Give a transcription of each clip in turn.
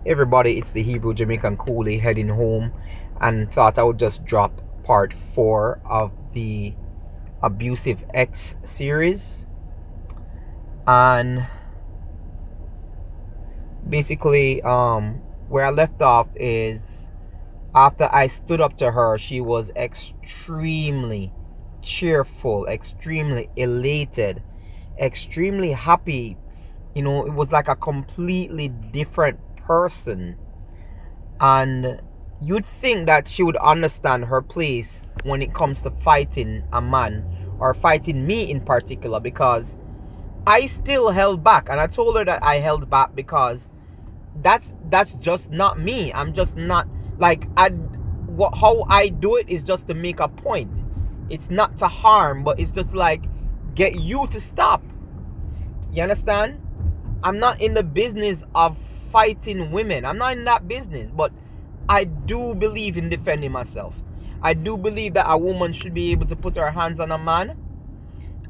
Everybody, it's the Hebrew Jamaican Coolie heading home, and thought I would just drop part 4 of the Abusive X series. And basically, where I left off is after I stood up to her, she was extremely cheerful, extremely elated, extremely happy. You know, it was like a completely different person. And you'd think that she would understand her place when it comes to fighting a man, or fighting me in particular, because I still held back. And I told her that I held back because that's just not me. I'm just not like how I do it is just to make a point. It's not to harm, but it's just like get you to stop. You understand? I'm not in the business of fighting women. I'm not in that business, but I do believe in defending myself. I do believe that a woman should be able to put her hands on a man,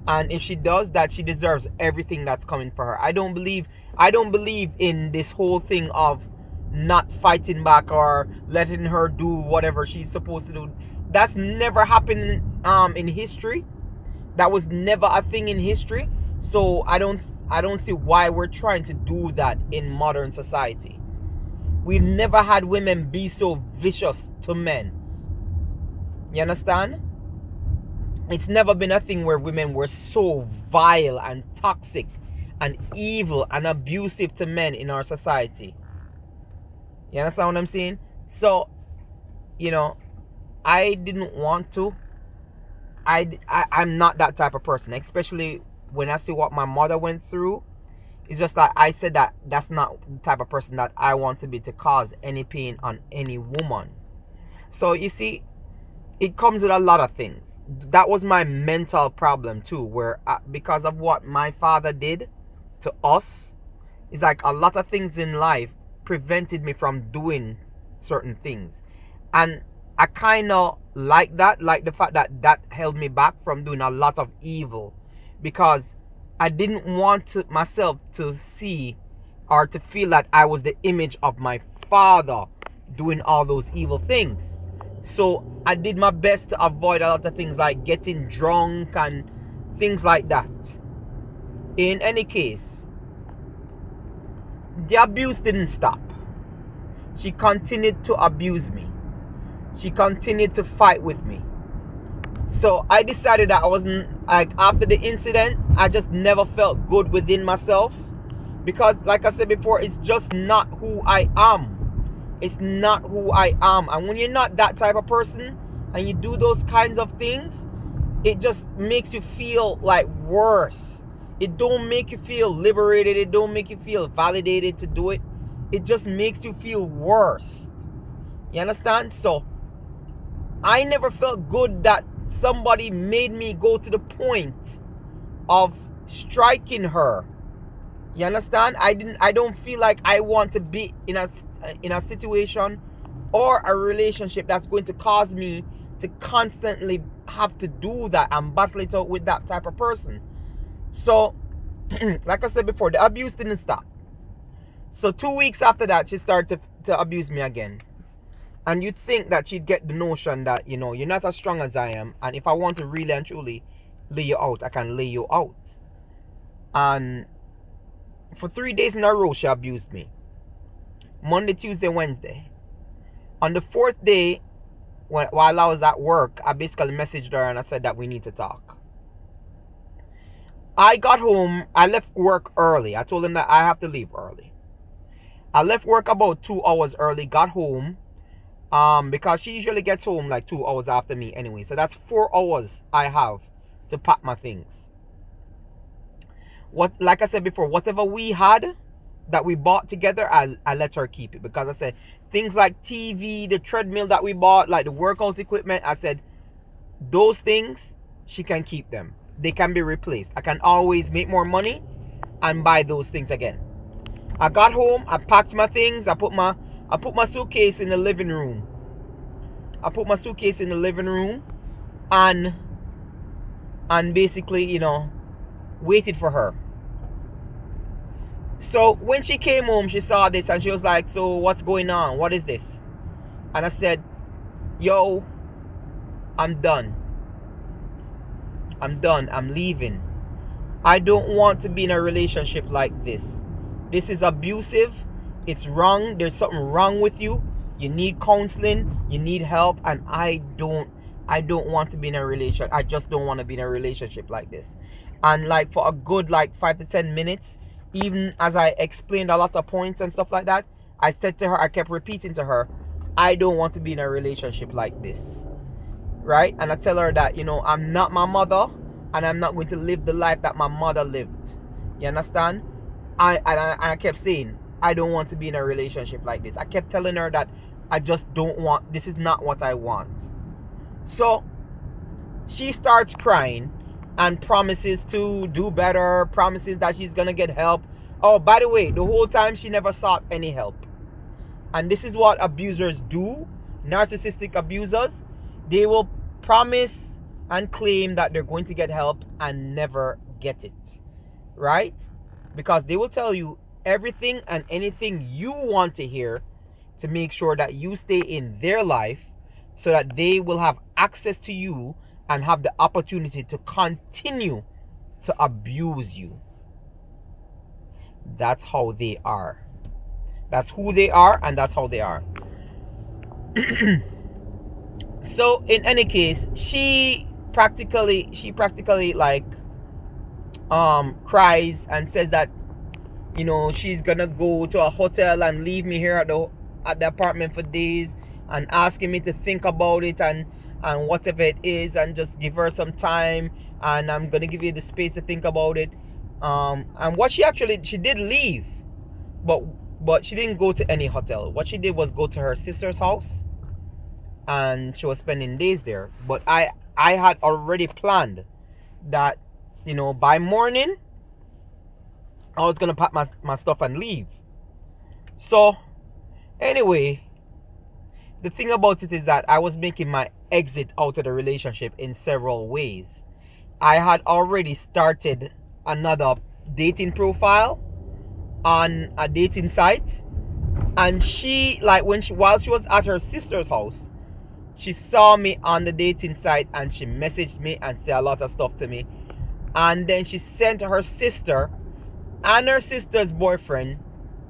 and if she does that, she deserves everything that's coming for her. I don't believe in this whole thing of not fighting back or letting her do whatever she's supposed to do. That's never happened in history. That was never a thing in history. So I don't see why we're trying to do that in modern society. We've never had women be so vicious to men. You understand? It's never been a thing where women were so vile and toxic and evil and abusive to men in our society. You understand what I'm saying? So, you know, I didn't want to. I'm not that type of person, especially when I see what my mother went through. It's just that I said that that's not the type of person that I want to be, to cause any pain on any woman. So you see, it comes with a lot of things. That was my mental problem too, where because of what my father did to us, it's like a lot of things in life prevented me from doing certain things. And I kind of like that, like the fact that that held me back from doing a lot of evil, because I didn't want myself to see or to feel that I was the image of my father doing all those evil things. So I did my best to avoid a lot of things like getting drunk and things like that. In any case, the abuse didn't stop. She continued to abuse me. She continued to fight with me. So I decided that I wasn't, like, after the incident, I just never felt good within myself, because like I said before, it's just not who I am. It's not who I am. And when you're not that type of person and you do those kinds of things, it just makes you feel like worse. It don't make you feel liberated. It don't make you feel validated to do it. It just makes you feel worse. You understand? So I never felt good that somebody made me go to the point of striking her. You understand? I don't feel like I want to be in a situation or a relationship that's going to cause me to constantly have to do that and battle it out with that type of person. So like I said before, the abuse didn't stop. So 2 weeks after that, she started to abuse me again. And you'd think that she'd get the notion that, you know, you're not as strong as I am, and if I want to really and truly lay you out, I can lay you out. And for 3 days in a row, she abused me. Monday, Tuesday, Wednesday. On the 4th day, while I was at work, I basically messaged her and I said that we need to talk. I got home. I left work early. I told him that I have to leave early. I left work about 2 hours early, got home, because she usually gets home like 2 hours after me anyway. So that's 4 hours I have to pack my things. Like I said before, whatever we had that we bought together, I let her keep it, because I said things like TV, the treadmill that we bought, like the workout equipment, I said those things she can keep them. They can be replaced. I can always make more money and buy those things again. I got home, I packed my things, I put my suitcase in the living room. And basically, you know, waited for her. So when she came home, she saw this and she was like, so what's going on? What is this? And I said, yo, I'm done. I'm done. I'm leaving. I don't want to be in a relationship like this. This is abusive. It's wrong. There's something wrong with you. You need counseling. You need help. And I don't want to be in a relationship. I just don't want to be in a relationship like this. And like for a good like 5 to 10 minutes, even as I explained a lot of points and stuff like that, I said to her, I kept repeating to her, I don't want to be in a relationship like this. Right? And I tell her that, you know, I'm not my mother and I'm not going to live the life that my mother lived. You understand? I kept saying, I don't want to be in a relationship like this. I kept telling her that I just don't want, this is not what I want. So she starts crying and promises to do better, promises that she's gonna get help. Oh, by the way, the whole time she never sought any help. And this is what abusers do, narcissistic abusers. They will promise and claim that they're going to get help and never get it, right? Because they will tell you everything and anything you want to hear to make sure that you stay in their life so that they will have access to you and have the opportunity to continue to abuse you. That's how they are. That's who they are and that's how they are. So in any case, she practically like cries and says that, you know, she's gonna go to a hotel and leave me here at the apartment for days and asking me to think about it and whatever it is and just give her some time and I'm gonna give you the space to think about it. And what she did leave, but she didn't go to any hotel. What she did was go to her sister's house and she was spending days there. But I had already planned that, you know, by morning I was gonna pack my stuff and leave. So anyway, the thing about it is that I was making my exit out of the relationship in several ways. I had already started another dating profile on a dating site, and she, like, while she was at her sister's house, she saw me on the dating site and she messaged me and said a lot of stuff to me. And then she sent her sister and her sister's boyfriend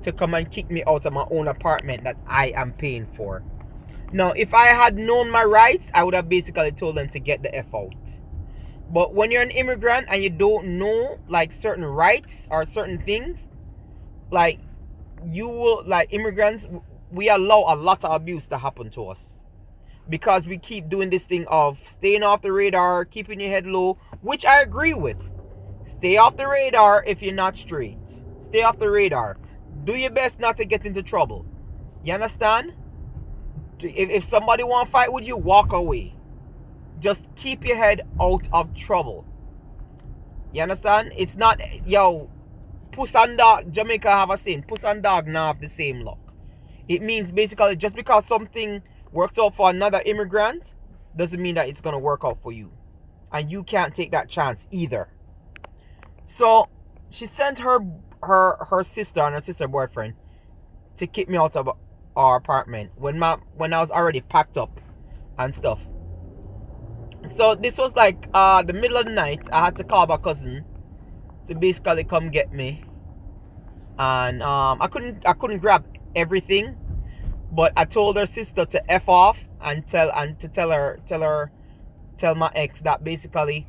to come and kick me out of my own apartment that I am paying for. Now, if I had known my rights, I would have basically told them to get the F out. But when you're an immigrant and you don't know like certain rights or certain things, like you will, like immigrants, we allow a lot of abuse to happen to us. Because we keep doing this thing of staying off the radar, keeping your head low, which I agree with. Stay off the radar if you're not straight. Stay off the radar. Do your best not to get into trouble. You understand? If somebody want to fight with you, walk away. Just keep your head out of trouble. You understand? It's not, yo, puss and dog, Jamaica have a saying, puss and dog now have the same luck. It means basically just because something works out for another immigrant doesn't mean that it's going to work out for you. And you can't take that chance either. So she sent her sister and her sister boyfriend to kick me out of our apartment when I was already packed up and stuff. So this was like the middle of the night. I had to call my cousin to basically come get me. And I couldn't grab everything. But I told her sister to F off and tell my ex that basically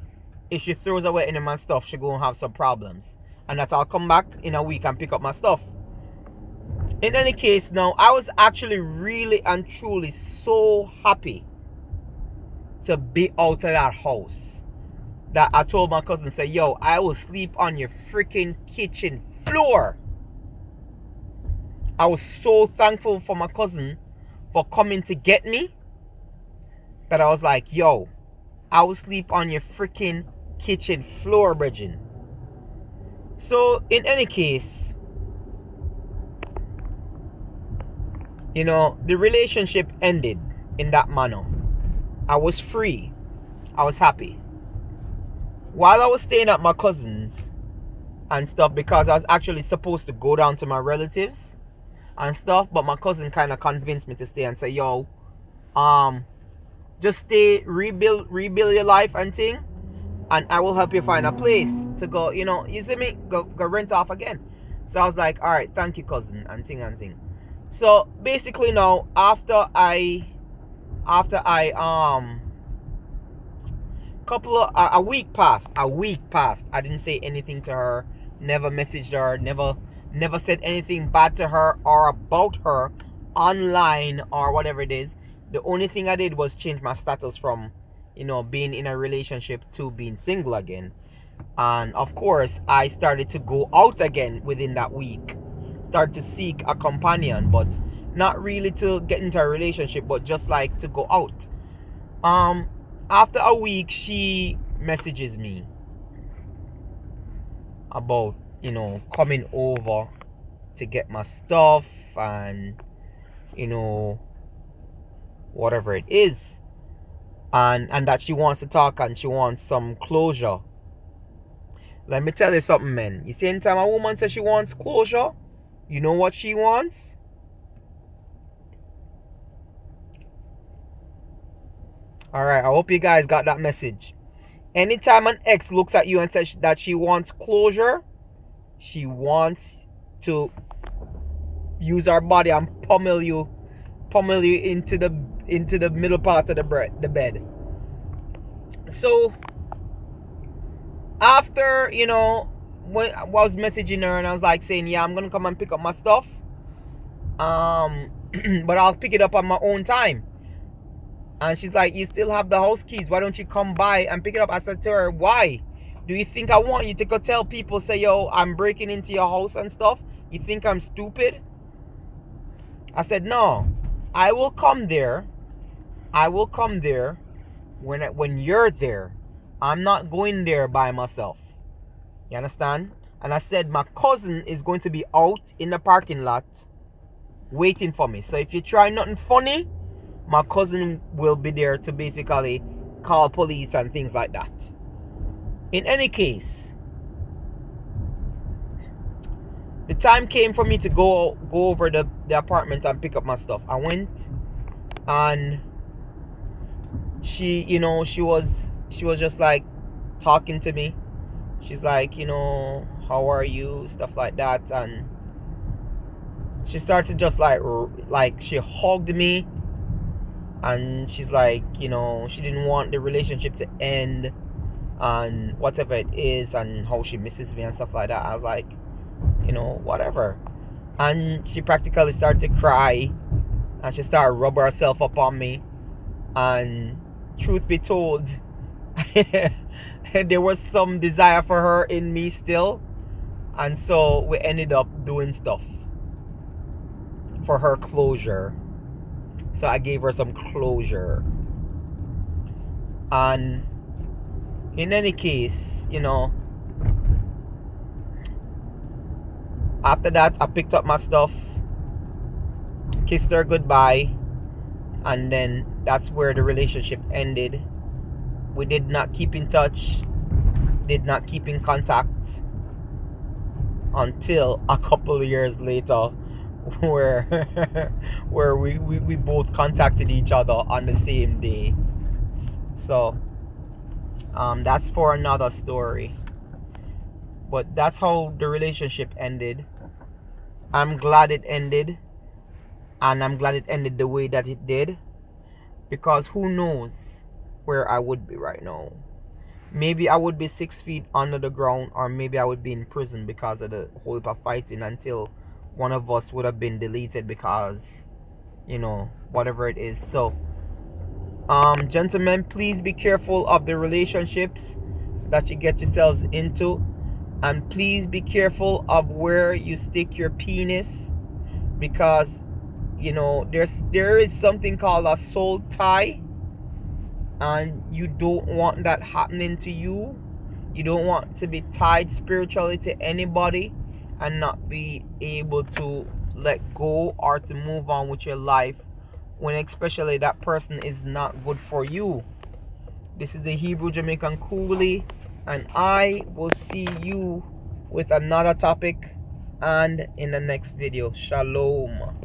if she throws away any of my stuff, she's gonna have some problems. And that I'll come back in a week and pick up my stuff. In any case, now I was actually really and truly so happy to be out of that house that I told my cousin, say, yo, I will sleep on your freaking kitchen floor. I was so thankful for my cousin for coming to get me that I was like, yo, I will sleep on your freaking kitchen floor, Bridget. So in any case, you know, the relationship ended in that manner. I was free. I was happy. While I was staying at my cousin's, and stuff, because I was actually supposed to go down to my relatives and stuff, but my cousin kind of convinced me to stay and say, yo, just stay, rebuild your life and thing, and I will help you find a place to go, you see me, go rent off again. So I was like, all right, thank you, cousin, and thing. So basically now, after I a week passed. I didn't say anything to her, never messaged her, never said anything bad to her or about her online or whatever it is. The only thing I did was change my status from, being in a relationship to being single again. And of course, I started to go out again within that week. Started to seek a companion, but not really to get into a relationship, but just like to go out. After a week, she messages me about, coming over to get my stuff and, whatever it is. And that she wants to talk and she wants some closure. Let me tell you something, man. You see, anytime a woman says she wants closure, you know what she wants? Alright, I hope you guys got that message. Anytime an ex looks at you and says that she wants closure, she wants to use her body and pummel you into the middle part of the bed. So after, when I was messaging her and I was like saying, yeah, I'm gonna come and pick up my stuff, but I'll pick it up on my own time. And she's like, you still have the house keys, why don't you come by and pick it up? I said to her, why? Do you think I want you to go tell people, say, yo, I'm breaking into your house and stuff? You think I'm stupid? I said, no, I will come there when you're there. I'm not going there by myself. You understand? And I said my cousin is going to be out in the parking lot waiting for me. So if you try nothing funny, my cousin will be there to basically call police and things like that. In any case, the time came for me to go over the apartment and pick up my stuff. I went, and she was just like talking to me. She's like, how are you, stuff like that. And she started just like she hugged me, and she's like, she didn't want the relationship to end and whatever it is, and how she misses me and stuff like that. I was like, whatever. And she practically started to cry, and she started rubbing herself up on me. And truth be told, there was some desire for her in me still, and so we ended up doing stuff for her closure. So I gave her some closure. And in any case, after that, I picked up my stuff, kissed her goodbye, and then that's where the relationship ended. We did not keep in touch, did not keep in contact until a couple of years later, where we both contacted each other on the same day. So that's for another story. But that's how the relationship ended. I'm glad it ended, and I'm glad it ended the way that it did, because who knows where I would be right now. Maybe I would be 6 feet under the ground, or maybe I would be in prison because of the whole heap of fighting until one of us would have been deleted because, whatever it is. So, gentlemen, please be careful of the relationships that you get yourselves into, and please be careful of where you stick your penis, because, there is something called a soul tie, and you don't want that happening to you. You don't want to be tied spiritually to anybody and not be able to let go or to move on with your life, when especially that person is not good for you. This is the Hebrew Jamaican Coolie, and I will see you with another topic and in the next video. Shalom.